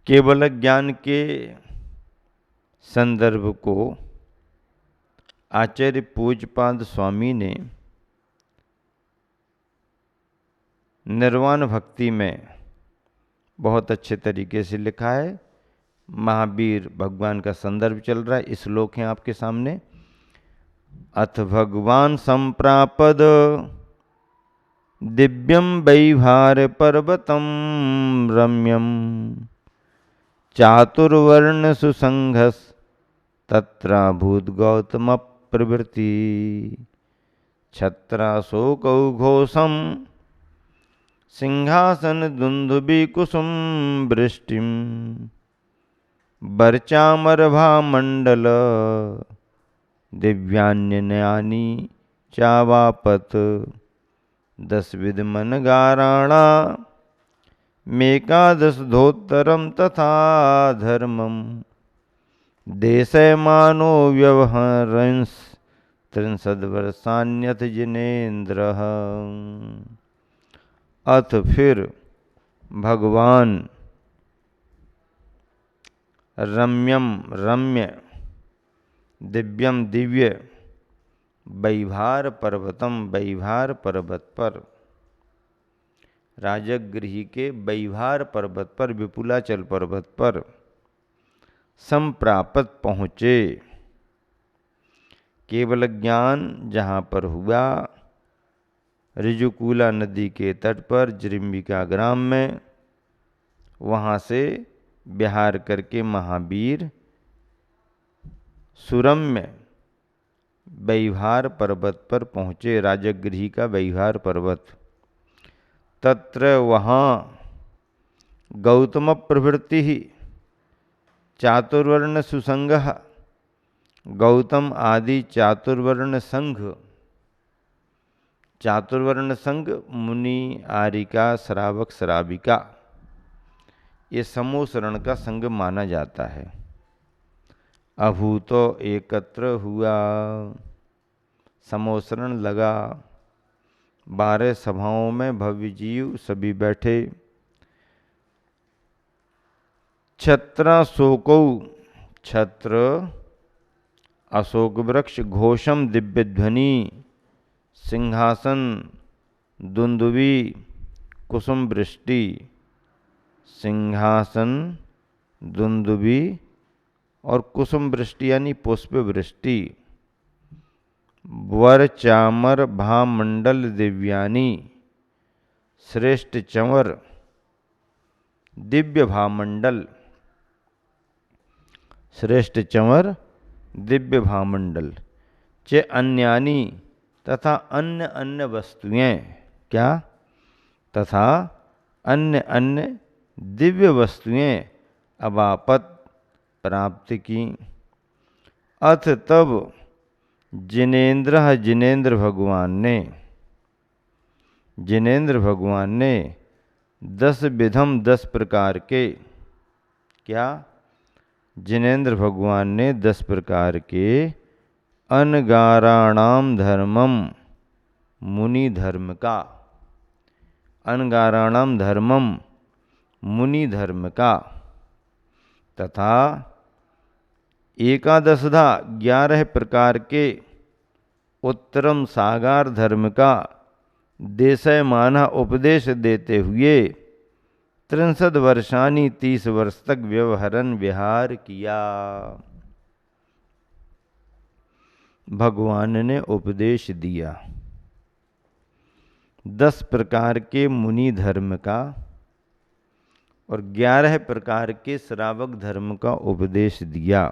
केवल ज्ञान के संदर्भ को आचार्य पूज्यपाद स्वामी ने निर्वाण भक्ति में बहुत अच्छे तरीके से लिखा है। महावीर भगवान का संदर्भ चल रहा है, इस श्लोक है आपके सामने। अथ भगवान संप्रापद दिव्यम वैभार पर्वतम रम्यम चातुर्वर्ण सुसंघस तत्राभूत गौतम प्रवृत्ति छत्राशोकौ घोषम सिंहासन दुंदुभि कुसुम वृष्टिम बर्चामरभा मंडल दिव्यान्यन्यानि चावापत 10 विधमन गाराणा मेकादश धोत्तरम तथा धर्मम देशमानो व्यवहरंस 63 वर्षान्यथ जिनेन्द्र। अथ फिर भगवान रम्यम रम्य दिव्यम दिव्य वैभार पर्वतम वैभार पर्वत पर राजगृह के वैभार पर्वत पर विपुलाचल पर्वत पर संप्रापत पहुँचे। केवल ज्ञान जहाँ पर हुआ ऋजुकूला नदी के तट पर जृंबिका ग्राम में, वहाँ से विहार करके महावीर सुरम्य वैभार पर्वत पर पहुँचे, राजगृह का वैभार पर्वत। तत्र वहाँ गौतम प्रवृत्ति ही चातुर्वर्ण सुसंग गौतम आदि चातुर्वर्ण संघ, चातुर्वर्ण संघ मुनि आरिका श्रावक श्राविका, ये समोसरण का संघ माना जाता है। अभूतो एकत्र हुआ, समोसरण लगा, 12 सभाओं में भव्य जीव सभी बैठे। छत्राशोकौ छत्र अशोक वृक्ष घोषम दिव्य ध्वनि सिंहासन दुंदुभि कुसुम वृष्टि, सिंहासन दुंदुभि और कुसुम वृष्टि यानी पुष्प वृष्टि, वर चामर भामंडल दिव्यानी, श्रेष्ठ चंवर दिव्य भामंडल, श्रेष्ठ चंवर दिव्य भामंडल, चे अन्यानी तथा अन्य अन्य वस्तुएं, क्या तथा अन्य अन्य दिव्य वस्तुएं अवापत प्राप्त की। अथ तब जिनेन्द्र जिनेन्द्र भगवान ने 10 विधम 10 प्रकार के, क्या जिनेन्द्र भगवान ने 10 प्रकार के अनगाराणाम धर्मम मुनि धर्म का, अनगाराणाम धर्मम मुनि धर्म का तथा 11 प्रकार के उत्तरम सागार धर्म का देशयमाना उपदेश देते हुए 63 वर्षानी 30 वर्ष तक व्यवहरन विहार किया। भगवान ने उपदेश दिया 10 प्रकार के मुनि धर्म का और 11 प्रकार के श्रावक धर्म का उपदेश दिया।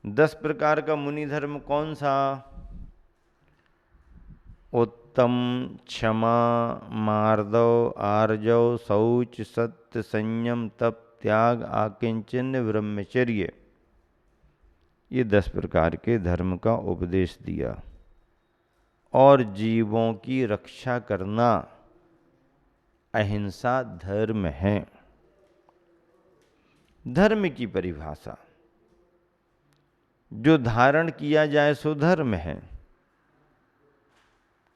10 प्रकार का मुनि धर्म कौन सा? उत्तम, क्षमा, मार्दव, आर्जव, शौच, सत्य, संयम, तप, त्याग, आकिंचन, ब्रह्मचर्य, ये 10 प्रकार के धर्म का उपदेश दिया। और जीवों की रक्षा करना अहिंसा धर्म है। धर्म की परिभाषा, जो धारण किया जाए सो धर्म है,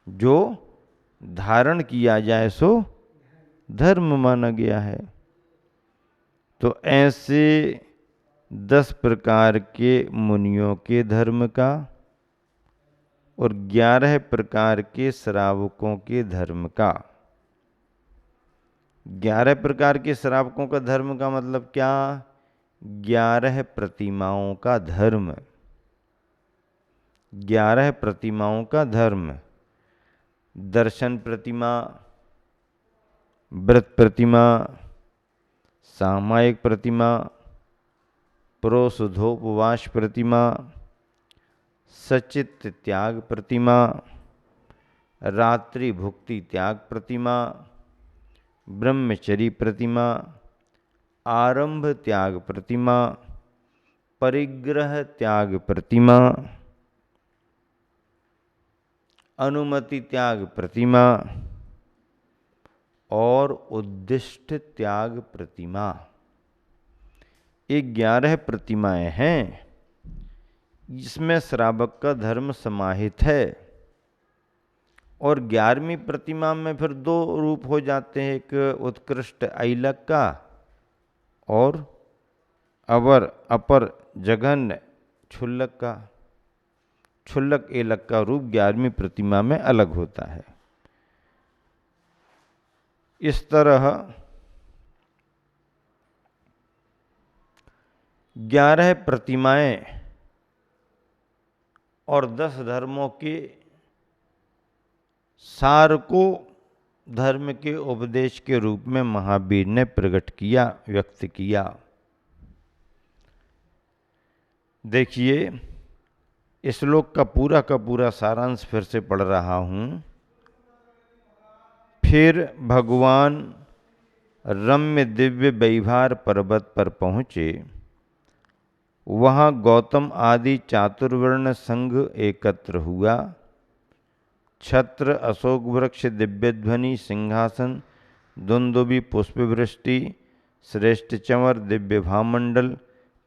जो धारण किया जाए सो धर्म माना गया है। तो ऐसे 10 प्रकार के मुनियों के धर्म का और 11 प्रकार के श्रावकों के धर्म का। 11 प्रकार के श्रावकों का धर्म का मतलब क्या? 11 प्रतिमाओं का धर्म। 11 प्रतिमाओं का धर्म। दर्शन प्रतिमा, व्रत प्रतिमा, सामायिक प्रतिमा, प्रोषधोपवास प्रतिमा, सचित त्याग प्रतिमा, रात्रि भुक्ति त्याग प्रतिमा, ब्रह्मचरी प्रतिमा, आरंभ त्याग प्रतिमा, परिग्रह त्याग प्रतिमा, अनुमति त्याग प्रतिमा और उद्दिष्ट त्याग प्रतिमा। ये 11 प्रतिमाएं हैं जिसमें श्रावक का धर्म समाहित है। और 11वीं प्रतिमा में फिर 2 रूप हो जाते हैं, एक उत्कृष्ट ऐलक का और अपर जघन्य क्षुल्लक का। क्षुल्लक ऐलक का रूप 11वीं प्रतिमा में अलग होता है। इस तरह 11 प्रतिमाएं और 10 धर्मों के सार को धर्म के उपदेश के रूप में महावीर ने प्रकट किया, व्यक्त किया। देखिए, इस श्लोक का पूरा सारांश फिर से पढ़ रहा हूं। फिर भगवान रम्य दिव्य वैभार पर्वत पर पहुँचे। वहाँ गौतम आदि चातुर्वर्ण संघ एकत्र हुआ। छत्र, अशोक वृक्ष, दिव्य ध्वनि, सिंहासन, दुंदुभि, पुष्पवृष्टि, श्रेष्ठ चंवर, दिव्य भामंडल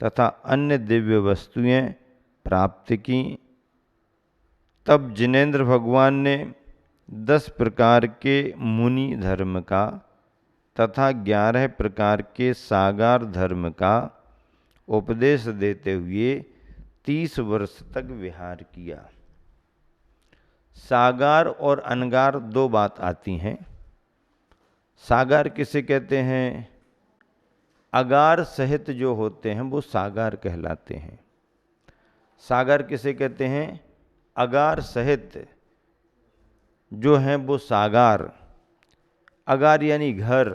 तथा अन्य दिव्य वस्तुएं प्राप्त की। तब जिनेन्द्र भगवान ने 10 प्रकार के मुनि धर्म का तथा 11 प्रकार के सागार धर्म का उपदेश देते हुए 30 वर्ष तक विहार किया। सागार और अनगार 2 बात आती हैं। सागार किसे कहते हैं? अगार सहित जो होते हैं वो सागार कहलाते हैं। सागर किसे कहते हैं? अगार सहित जो हैं वो सागार। अगार यानी घर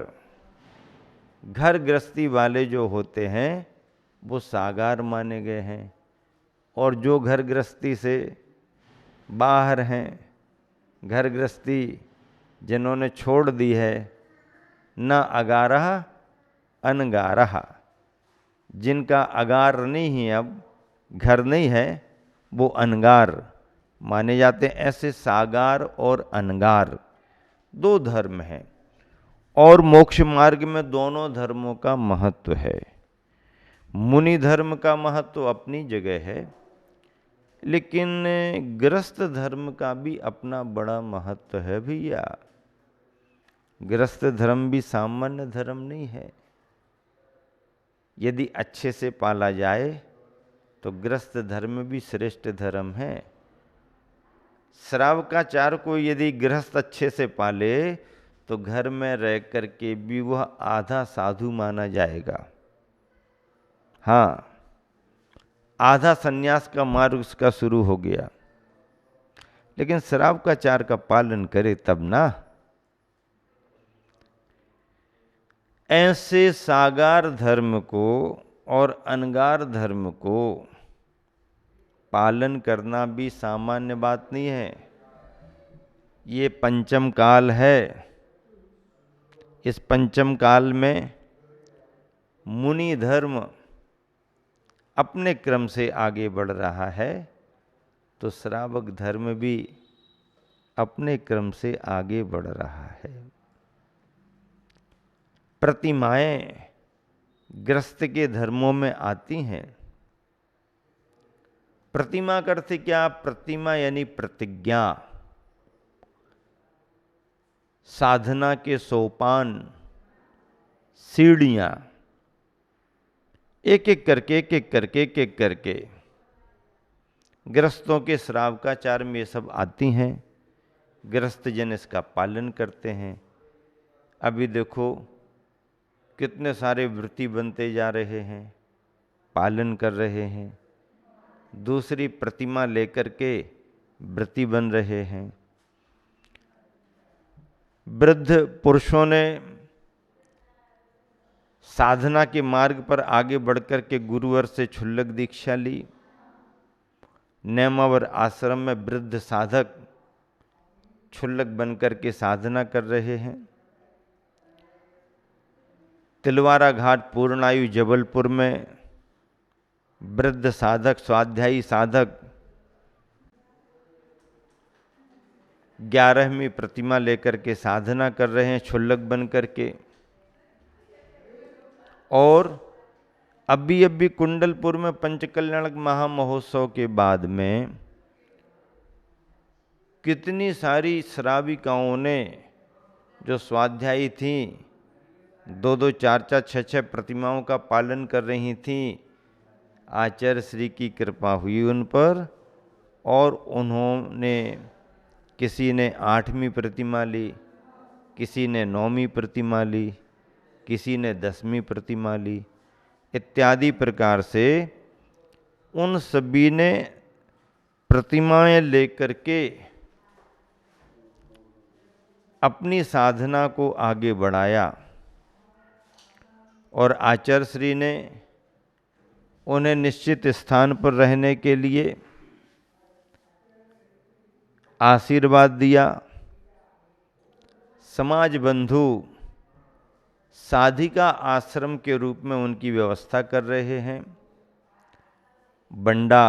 गृहस्थी वाले जो होते हैं वो सागार माने गए हैं। और जो घर गृहस्थी से बाहर हैं, घर गृहस्थी जिन्होंने छोड़ दी है, न अगारह अनगारह, जिनका अगार नहीं है, अब घर नहीं है, वो अनगार माने जाते हैं। ऐसे सागार और अनगार 2 धर्म हैं। और मोक्ष मार्ग में दोनों धर्मों का महत्व है। मुनि धर्म का महत्व अपनी जगह है, लेकिन गृहस्थ धर्म का भी अपना बड़ा महत्व है भैया। गृहस्थ धर्म भी सामान्य धर्म नहीं है। यदि अच्छे से पाला जाए तो गृहस्थ धर्म भी श्रेष्ठ धर्म है। श्रावकाचार को यदि गृहस्थ अच्छे से पाले तो घर में रह करके भी वह आधा साधु माना जाएगा। हाँ, आधा सन्यास का मार्ग उसका शुरू हो गया। लेकिन श्रावकाचार का पालन करे तब ना। ऐसे सागार धर्म को और अनगार धर्म को पालन करना भी सामान्य बात नहीं है। ये पंचम काल है। इस पंचम काल में मुनि धर्म अपने क्रम से आगे बढ़ रहा है, तो श्रावक धर्म भी अपने क्रम से आगे बढ़ रहा है। प्रतिमाएं गृहस्थ के धर्मों में आती हैं। प्रतिमा का अर्थ क्या? प्रतिमा यानी प्रतिज्ञा, साधना के सोपान, सीढ़ियां। एक एक करके गृहस्थों के श्रावकाचार में ये सब आती हैं। गृहस्थ जन इसका पालन करते हैं। अभी देखो कितने सारे व्रती बनते जा रहे हैं, पालन कर रहे हैं। दूसरी प्रतिमा लेकर के व्रती बन रहे हैं। वृद्ध पुरुषों ने साधना के मार्ग पर आगे बढ़कर के गुरुवर से क्षुल्लक दीक्षा ली। नेमावर आश्रम में वृद्ध साधक क्षुल्लक बनकर के साधना कर रहे हैं। तिलवारा घाट पूर्णायु जबलपुर में वृद्ध साधक, स्वाध्यायी साधक 11वीं प्रतिमा लेकर के साधना कर रहे हैं क्षुल्लक बन करके। और अभी कुंडलपुर में पंचकल्याणक महामहोत्सव के बाद में कितनी सारी श्राविकाओं ने जो स्वाध्यायी थीं, 2-2, 4-4, 6-6 प्रतिमाओं का पालन कर रही थीं, आचार्य श्री की कृपा हुई उन पर और उन्होंने, किसी ने 8वीं प्रतिमा ली, किसी ने 9वीं प्रतिमा ली, किसी ने 10वीं प्रतिमा ली, इत्यादि प्रकार से उन सभी ने प्रतिमाएं लेकर के अपनी साधना को आगे बढ़ाया। और आचार्य श्री ने उन्हें निश्चित स्थान पर रहने के लिए आशीर्वाद दिया। समाज बंधु साधिका आश्रम के रूप में उनकी व्यवस्था कर रहे हैं। बंडा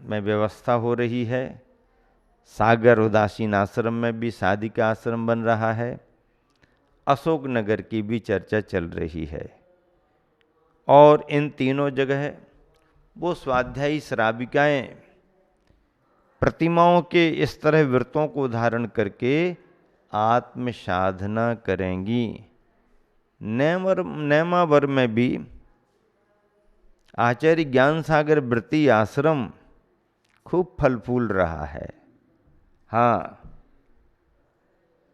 में व्यवस्था हो रही है। सागर उदासीन आश्रम में भी साधिका आश्रम बन रहा है। अशोकनगर की भी चर्चा चल रही है। और इन तीनों जगह वो स्वाध्यायी श्राविकाएं प्रतिमाओं के इस तरह व्रतों को धारण करके आत्म साधना करेंगी। नेमावर में भी आचार्य ज्ञान सागर व्रती आश्रम खूब फल फूल रहा है। हाँ,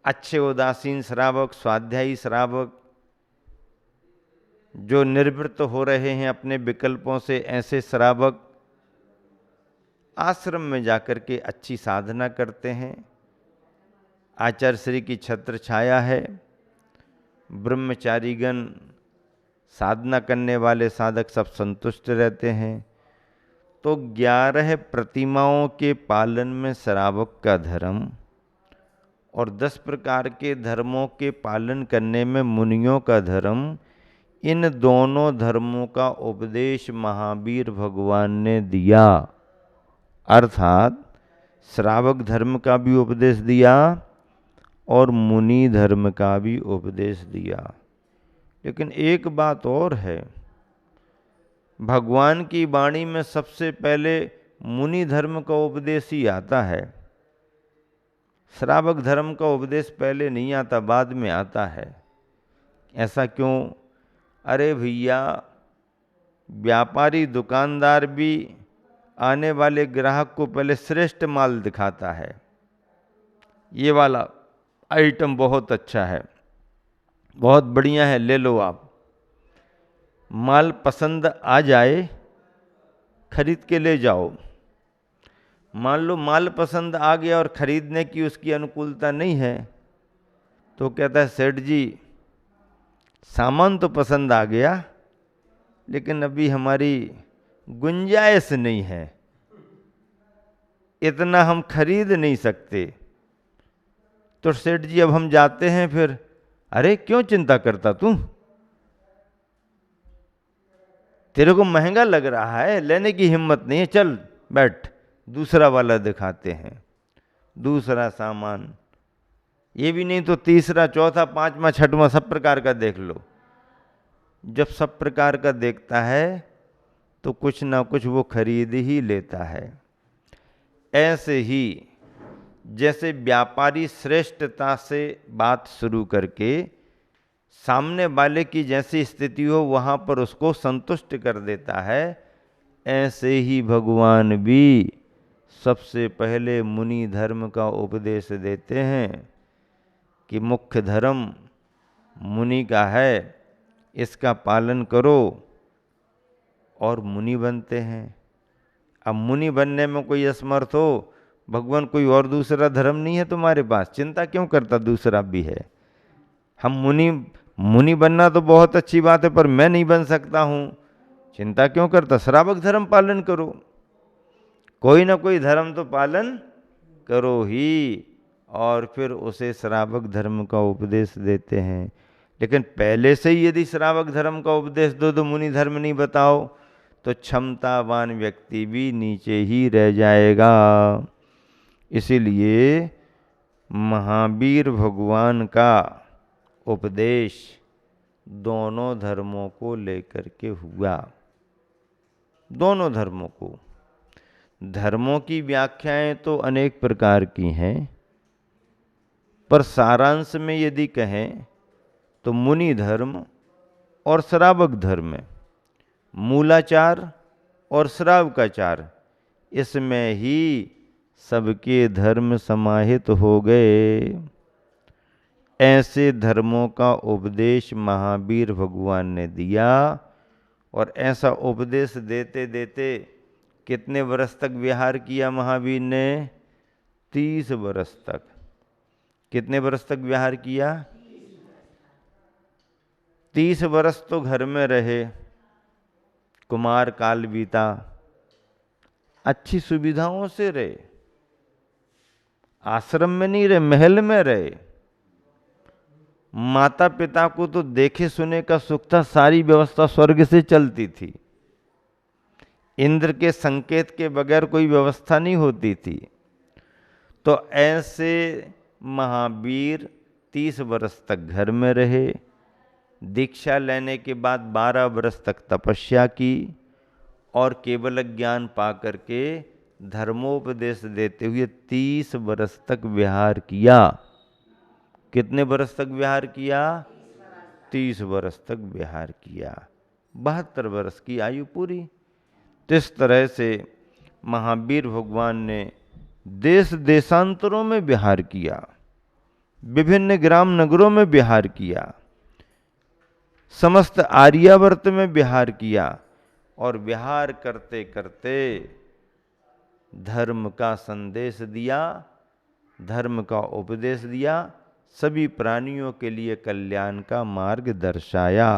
अच्छे उदासीन श्रावक, स्वाध्यायी श्रावक जो निर्वृत्त हो रहे हैं अपने विकल्पों से, ऐसे श्रावक आश्रम में जाकर के अच्छी साधना करते हैं। आचार्य श्री की छत्र छाया है। ब्रह्मचारीगण, साधना करने वाले साधक सब संतुष्ट रहते हैं। तो 11 प्रतिमाओं के पालन में श्रावक का धर्म और 10 प्रकार के धर्मों के पालन करने में मुनियों का धर्म, इन दोनों धर्मों का उपदेश महावीर भगवान ने दिया। अर्थात श्रावक धर्म का भी उपदेश दिया और मुनि धर्म का भी उपदेश दिया। लेकिन एक बात और है, भगवान की वाणी में सबसे पहले मुनि धर्म का उपदेश ही आता है। श्रावक धर्म का उपदेश पहले नहीं आता, बाद में आता है। ऐसा क्यों? अरे भैया, व्यापारी दुकानदार भी आने वाले ग्राहक को पहले श्रेष्ठ माल दिखाता है। ये वाला आइटम बहुत अच्छा है, बहुत बढ़िया है, ले लो आप। माल पसंद आ जाए, खरीद के ले जाओ। मान लो माल पसंद आ गया और खरीदने की उसकी अनुकूलता नहीं है, तो कहता है सेठ जी सामान तो पसंद आ गया, लेकिन अभी हमारी गुंजाइश नहीं है, इतना हम खरीद नहीं सकते। तो सेठ जी अब हम जाते हैं फिर। अरे क्यों चिंता करता तू? तेरे को महंगा लग रहा है, लेने की हिम्मत नहीं है, चल बैठ, दूसरा वाला दिखाते हैं। दूसरा सामान, ये भी नहीं तो तीसरा, चौथा, पांचवा, छठवां, सब प्रकार का देख लो। जब सब प्रकार का देखता है तो कुछ ना कुछ वो खरीद ही लेता है। ऐसे ही जैसे व्यापारी श्रेष्ठता से बात शुरू करके सामने वाले की जैसी स्थिति हो वहाँ पर उसको संतुष्ट कर देता है। ऐसे ही भगवान भी सबसे पहले मुनि धर्म का उपदेश देते हैं कि मुख्य धर्म मुनि का है, इसका पालन करो, और मुनि बनते हैं। अब मुनि बनने में कोई असमर्थ हो, भगवान कोई और दूसरा धर्म नहीं है तुम्हारे पास, चिंता क्यों करता, दूसरा भी है। हम मुनि बनना तो बहुत अच्छी बात है, पर मैं नहीं बन सकता हूँ, चिंता क्यों करता, श्रावक धर्म पालन करो, कोई ना कोई धर्म तो पालन करो ही। और फिर उसे श्रावक धर्म का उपदेश देते हैं। लेकिन पहले से ही यदि श्रावक धर्म का उपदेश दो तो मुनि धर्म नहीं बताओ, तो क्षमतावान व्यक्ति भी नीचे ही रह जाएगा। इसीलिए महावीर भगवान का उपदेश दोनों धर्मों को लेकर के हुआ। दोनों धर्मों को, धर्मों की व्याख्याएं तो अनेक प्रकार की हैं, पर सारांश में यदि कहें तो मुनि धर्म और श्रावक धर्म, मूलाचार और श्रावकाचार, इसमें ही सबके धर्म समाहित हो गए। ऐसे धर्मों का उपदेश महावीर भगवान ने दिया, और ऐसा उपदेश देते देते कितने वर्ष तक विहार किया महावीर ने? 30 वर्ष तक। कितने वर्ष तक विहार किया? 30 वर्ष तो घर में रहे, कुमार काल बीता, अच्छी सुविधाओं से रहे, आश्रम में नहीं रहे, महल में रहे। माता पिता को तो देखे सुने का सुख था, सारी व्यवस्था स्वर्ग से चलती थी, इंद्र के संकेत के बगैर कोई व्यवस्था नहीं होती थी। तो ऐसे महावीर 30 वर्ष तक घर में रहे, दीक्षा लेने के बाद 12 वर्ष तक तपस्या की, और केवल ज्ञान पा करके धर्मोपदेश देते हुए 30 वर्ष तक विहार किया। कितने वर्ष तक विहार किया? 30 वर्ष तक विहार किया, 72 वर्ष की आयु पूरी। तो इस तरह से महावीर भगवान ने देश देशांतरों में विहार किया, विभिन्न ग्राम नगरों में विहार किया, समस्त आर्यावर्त में विहार किया, और विहार करते करते धर्म का संदेश दिया, धर्म का उपदेश दिया, सभी प्राणियों के लिए कल्याण का मार्ग दर्शाया।